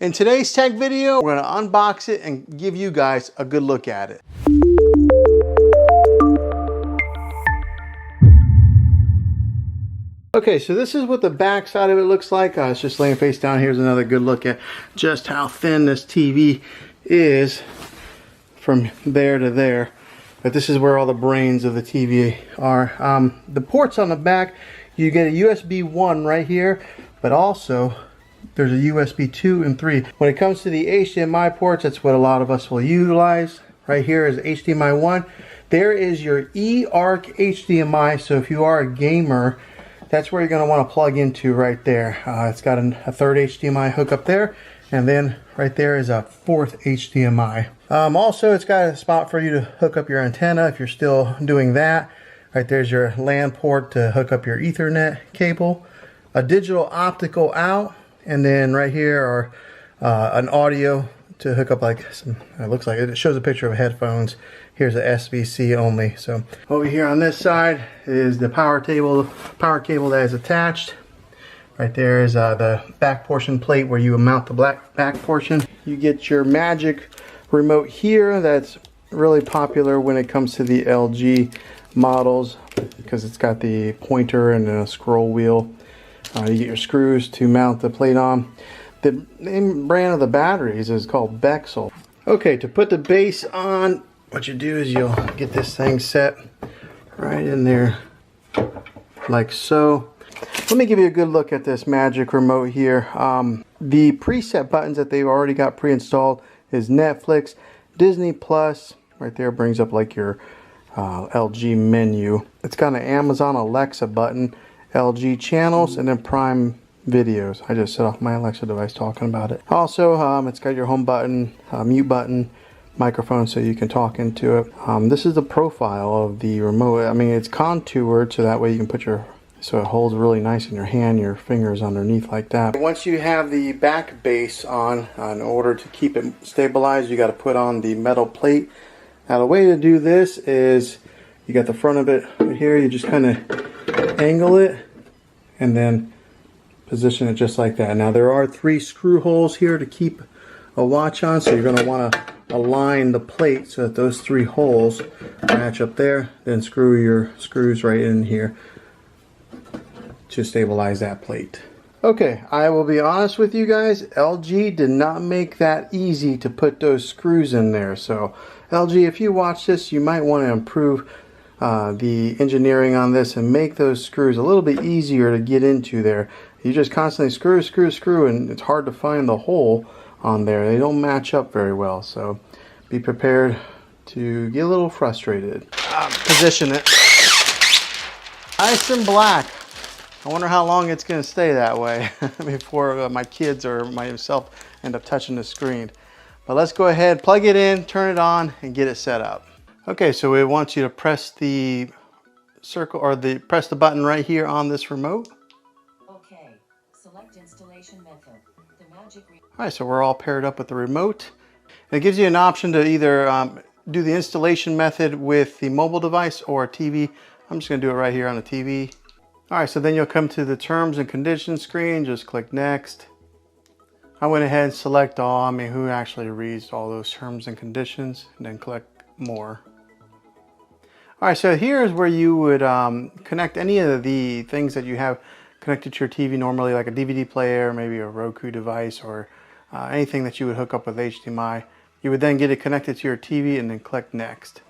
In today's tech video, we're gonna unbox it and give you guys a good look at it. Okay, so this is what the back side of it looks like. It's just laying face down. Here's another good look at just how thin this TV is from there to there. But this is where all the brains of the TV are. The ports on the back, you get a USB 1 right here, but also there's a USB 2 and 3. When it comes to the HDMI ports, that's what a lot of us will utilize. Right here is HDMI 1. There is your eARC HDMI, so if you are a gamer, that's where you're going to want to plug into right there. It's got a third HDMI hookup there, and then right there is a fourth HDMI. Also, it's got a spot for you to hook up your antenna if you're still doing that. Right there's your LAN port to hook up your Ethernet cable, a digital optical out, and then right here are an audio to hook up like some, it looks like it shows a picture of headphones. Here's a SBC only. So over here on this side is the power cable that is attached. Right there is the back portion plate where you mount the back portion. You get your Magic remote here. That's really popular when it comes to the LG models because it's got the pointer and a scroll wheel. You get your screws to mount the plate on. The name brand of the batteries is called bezel. Okay, to put the base on, what you do is you'll get this thing set right in there like so. Let me give you a good look at this Magic remote here. The preset buttons that they've already got pre-installed is Netflix, Disney Plus. Right there brings up like your LG menu. It's got an Amazon Alexa button, LG channels, and then Prime videos. I just set off my Alexa device talking about it. Also, it's got your home button, mute button, microphone so you can talk into it. This is the profile of the remote. I mean, it's contoured so that way you can put so it holds really nice in your hand, your fingers underneath like that. Once you have the back base on, in order to keep it stabilized, you got to put on the metal plate. Now the way to do this is you got the front of it right here, you just kind of angle it and then position it just like that. Now there are 3 screw holes here to keep a watch on, so you're going to want to align the plate so that those 3 holes match up there, then screw your screws right in here to stabilize that plate. Okay, I will be honest with you guys, LG did not make that easy to put those screws in there. So LG, if you watch this, you might want to improve the engineering on this and make those screws a little bit easier to get into there. You just constantly screw, and it's hard to find the hole on there. They don't match up very well, so be prepared to get a little frustrated. Position it. Nice and black. I wonder how long it's going to stay that way before my kids or myself end up touching the screen. But let's go ahead, plug it in, turn it on, and get it set up. Okay, so we want you to press the circle or press the button right here on this remote. Okay, select installation method. The Magic. All right, so we're all paired up with the remote. And it gives you an option to either do the installation method with the mobile device or a TV. I'm just going to do it right here on the TV. All right, so then you'll come to the terms and conditions screen. Just click next. I went ahead and select all. I mean, who actually reads all those terms and conditions? And then click more. All right, so here's where you would connect any of the things that you have connected to your TV normally, like a DVD player, maybe a Roku device, or anything that you would hook up with HDMI. You would then get it connected to your TV and then click next.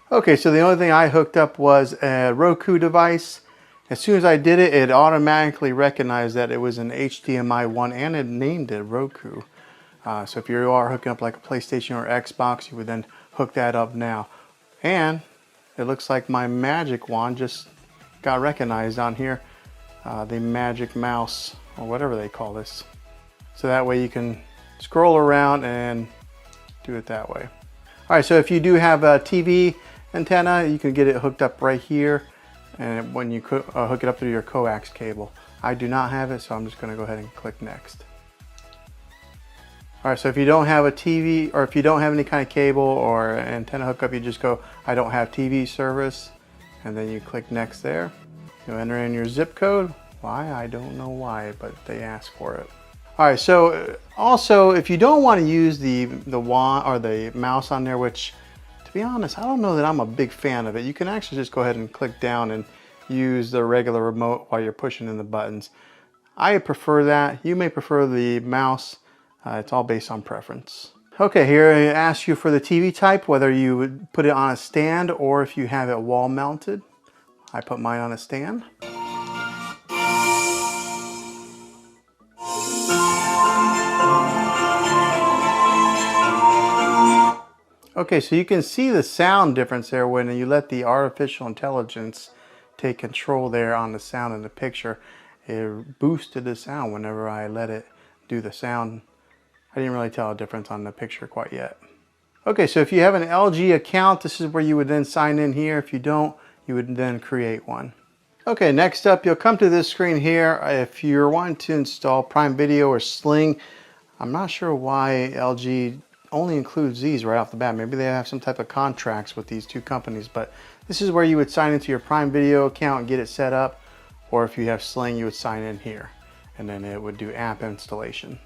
Okay, so the only thing I hooked up was a Roku device. As soon as I did it, it automatically recognized that it was an HDMI 1 and it named it Roku. So if you are hooking up like a PlayStation or Xbox, you would then hook that up now. And it looks like my Magic Wand just got recognized on here. The Magic Mouse, or whatever they call this. So that way you can scroll around and do it that way. All right, so if you do have a TV antenna, you can get it hooked up right here. And when you hook it up through your coax cable. I do not have it, so I'm just going to go ahead and click next. All right, so if you don't have a TV, or if you don't have any kind of cable or antenna hookup, you just go, I don't have TV service, and then you click next there. You enter in your zip code. Why? I don't know why, but they ask for it. All right, so also if you don't want to use the wand or the mouse on there, which to be honest, I don't know that I'm a big fan of it. You can actually just go ahead and click down and use the regular remote while you're pushing in the buttons. I prefer that. You may prefer the mouse. It's all based on preference. Okay, here it asks you for the TV type, whether you would put it on a stand or if you have it wall mounted. I put mine on a stand. Okay, so you can see the sound difference there when you let the artificial intelligence take control there on the sound in the picture. It boosted the sound whenever I let it do the sound. I didn't really tell a difference on the picture quite yet. Okay, so if you have an LG account, this is where you would then sign in here. If you don't, you would then create one. Okay, next up, you'll come to this screen here. If you're wanting to install Prime Video or Sling, I'm not sure why LG only includes these right off the bat. Maybe they have some type of contracts with these two companies, but this is where you would sign into your Prime Video account and get it set up. Or if you have Sling, you would sign in here and then it would do app installation.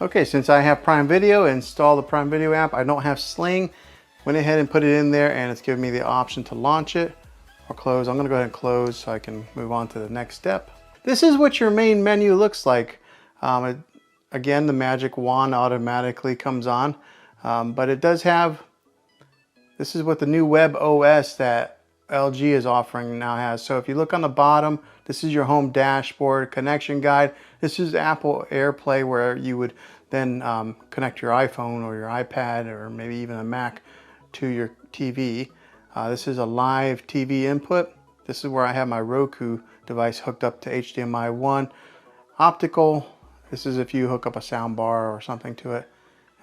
Okay, since I have Prime Video, install the Prime Video app. I don't have Sling. Went ahead and put it in there and it's giving me the option to launch it or close. I'm gonna go ahead and close so I can move on to the next step. This is what your main menu looks like. Again, the magic wand automatically comes on, but it does have, this is what the new web OS that LG is offering now has. So if you look on the bottom, this is your home dashboard, connection guide. This is Apple AirPlay, where you would then connect your iPhone or your iPad or maybe even a Mac to your TV. This is a live TV input. This is where I have my Roku device hooked up to HDMI 1. Optical, this is if you hook up a sound bar or something to it.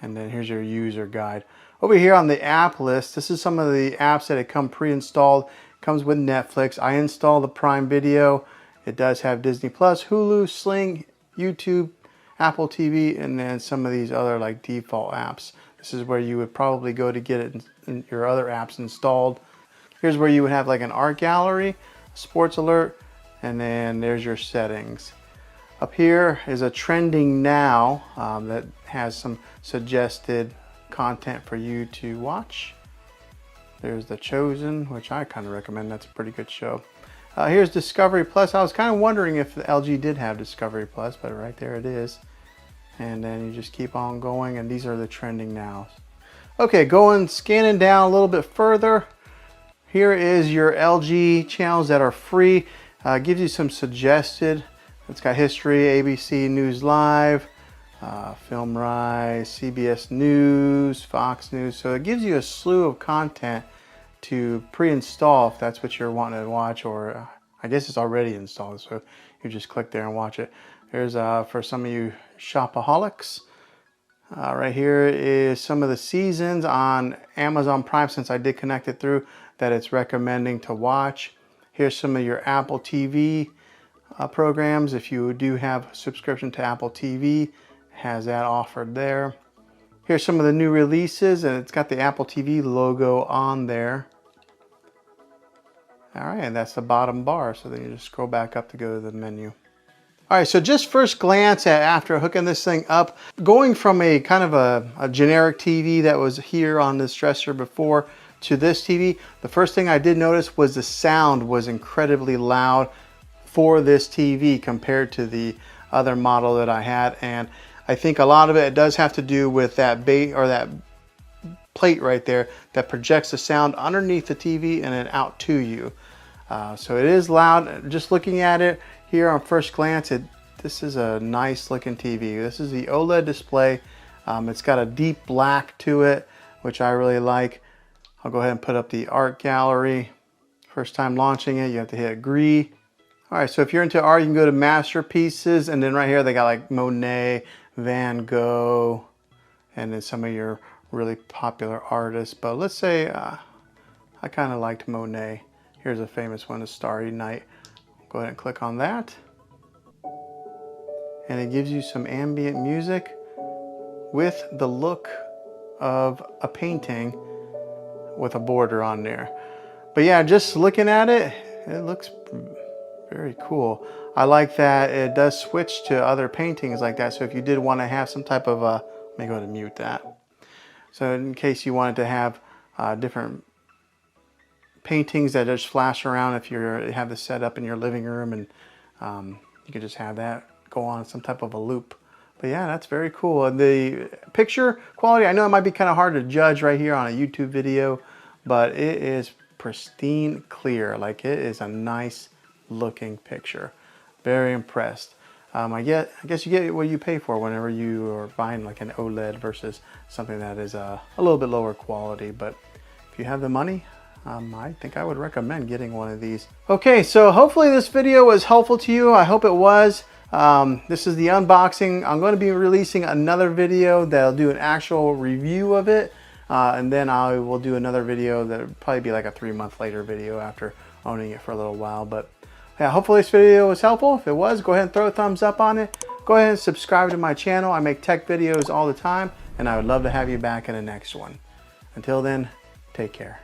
And then here's your user guide. Over here on the app list, this is some of the apps that come pre-installed. It comes with Netflix. I installed the Prime Video. It does have Disney Plus, Hulu, Sling, YouTube, Apple TV, and then some of these other like default apps. This is where you would probably go to get it in your other apps installed. Here's where you would have like an art gallery, sports alert, and then there's your settings. Up here is a trending now that has some suggested content for you to watch. There's The Chosen, which I kind of recommend. That's a pretty good show. Here's Discovery Plus. I was kind of wondering if the LG did have Discovery Plus, but right there it is. And then you just keep on going, and these are the trending nows. Okay, scanning down a little bit further. Here is your LG channels that are free. Gives you some suggested. It's got history, ABC News Live, Film Rise, CBS News, Fox News. So it gives you a slew of content to pre-install if that's what you're wanting to watch, or I guess it's already installed, so you just click there and watch it. There's for some of you shopaholics. Right here is some of the seasons on Amazon Prime, since I did connect it through, that it's recommending to watch. Here's some of your Apple TV programs. If you do have a subscription to Apple TV, has that offered there. Here's some of the new releases, and it's got the Apple TV logo on there. All right, and that's the bottom bar, so then you just scroll back up to go to the menu. All right, so just first glance at after hooking this thing up, going from a kind of a generic TV that was here on this dresser before to this TV, the first thing I did notice was the sound was incredibly loud for this TV compared to the other model that I had. And I think a lot of it does have to do with that that plate right there that projects the sound underneath the TV and then out to you. So it is loud. Just looking at it here on first glance, this is a nice looking TV. This is the OLED display. It's got a deep black to it, which I really like. I'll go ahead and put up the art gallery. First time launching it, you have to hit agree. All right, so if you're into art, you can go to masterpieces, and then right here they got like Monet, Van Gogh, and then some of your really popular artists. But let's say I kind of liked Monet. Here's a famous one, A Starry Night. Go ahead and click on that. And it gives you some ambient music with the look of a painting with a border on there. But yeah, just looking at it, it looks Very cool. I like that it does switch to other paintings like that. So if you did want to have some type of let me go ahead and mute that. So in case you wanted to have different paintings that just flash around, if you have this set up in your living room, and you could just have that go on some type of a loop. But yeah, that's very cool. And the picture quality, I know it might be kind of hard to judge right here on a YouTube video, but it is pristine clear. Like, it is a nice looking picture. Very impressed. I guess you get what you pay for whenever you are buying like an OLED versus something that is a little bit lower quality. But if you have the money, I think I would recommend getting one of these. Okay, so hopefully this video was helpful to you. I hope it was. This is the unboxing. I'm going to be releasing another video that'll do an actual review of it. And then I will do another video that'll probably be like a 3-month later video after owning it for a little while. But yeah, hopefully this video was helpful. If it was, go ahead and throw a thumbs up on it. Go ahead and subscribe to my channel. I make tech videos all the time, and I would love to have you back in the next one. Until then, take care.